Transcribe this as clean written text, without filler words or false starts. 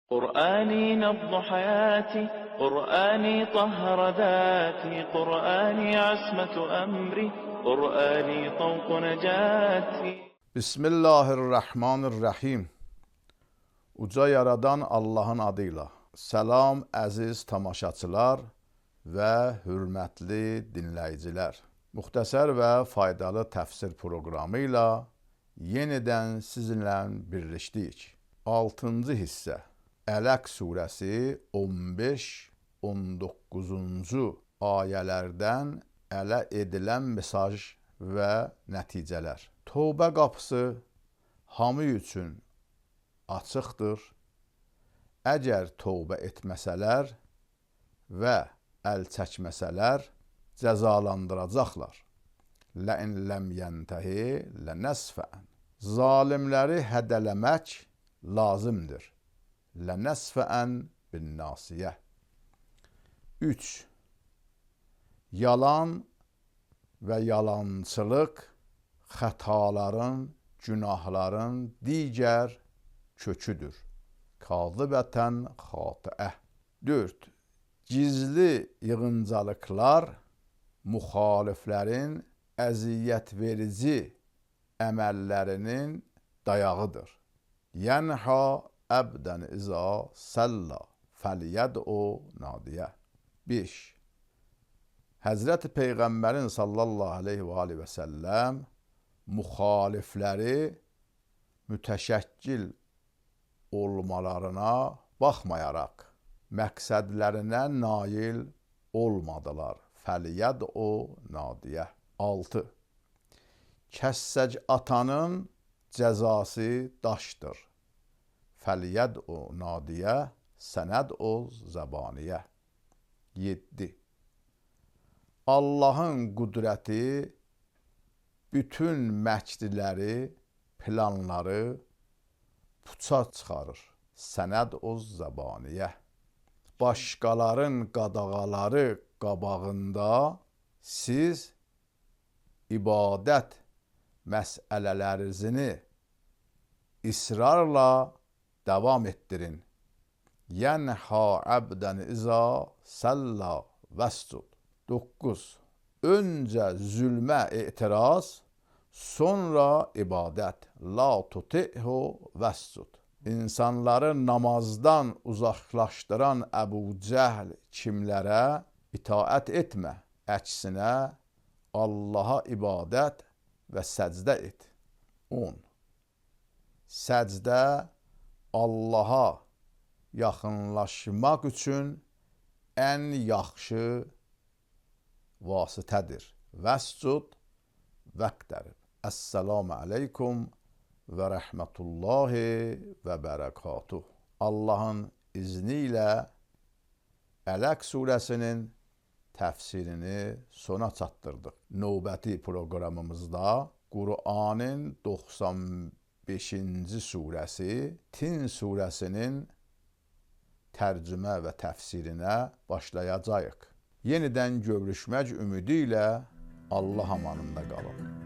قرآني نبض حياتي، قرآني طهر ذاتي، قرآني عصمة أمري، قرآني طوق نجاتي. Bismillahirrahmanirrahim. Uca yaradan Allahın adıyla. Salam əziz tamaşaçılar və hürmətli dinləyicilər. Müxtəsər və faydalı təfsir proqramı ilə yenidən sizinlə birləşdik. 6-cı hissə Ələq surəsi 15-19-cu ayələrdən ələ edilən mesaj və nəticələr. Tövbə qapısı hamı üçün açıqdır. Əgər tövbə etməsələr və əl çəkməsələr cəzalandıracaqlar. Ləin ləm yəntəhi lənəsfən. Zalimləri hədələmək lazımdır. Lənəsfən bin nasiyə. 3. Yalan və yalançılıq xətaların, günahların digər köküdür. Kazibətən xatiə. 4. Gizli yığıncalıqlar müxaliflərin əziyyətverici əməllərinin dayağıdır. Yənha əbdən izə səlla fəliyəd'u nadiyə. 5. Həzrəti Peyğəmbərin sallallahu aleyhi və aleyhi və səlləm müxalifləri mütəşəkkil olmalarına baxmayaraq məqsədlərinə nail olmadılar. Fəliyəd'u nadiyə. 6. Kəssəc atanın cəzası daşdır. Fəliyəd'u nadiyə sənəd'u zəbaniyə. 7. Allahın qüdrəti bütün məkriləri, planları puça çıxarır. Sənəd'u zəbaniyə. Başqaların qadağaları qabağında siz ibadət məsələlərini israrla davam etdirin. Yənhə əbdən izə səlla vəscud. 9. Öncə zülmə etiraz, sonra ibadət. La tuti'hu vəscud. İnsanları namazdan uzaqlaşdıran Əbu Cəhl kimlərə itaət etmə. Əksinə Allaha ibadət və səcdə et. 10. Səcdə Allaha yaxınlaşmaq üçün ən yaxşı vasitədir. Vəscud vəqdərib. Əssalamu aleykum və rəhmətullahi və bərəkatuh. Allahın izni ilə Ələq surəsinin təfsirini sona çatdırdıq. Növbəti proqramımızda Qur'anın 95-ci surəsi Tin surəsinin tərcümə və təfsirinə başlayacağıq. Yenidən görüşmək ümidi ilə Allah amanında qalın.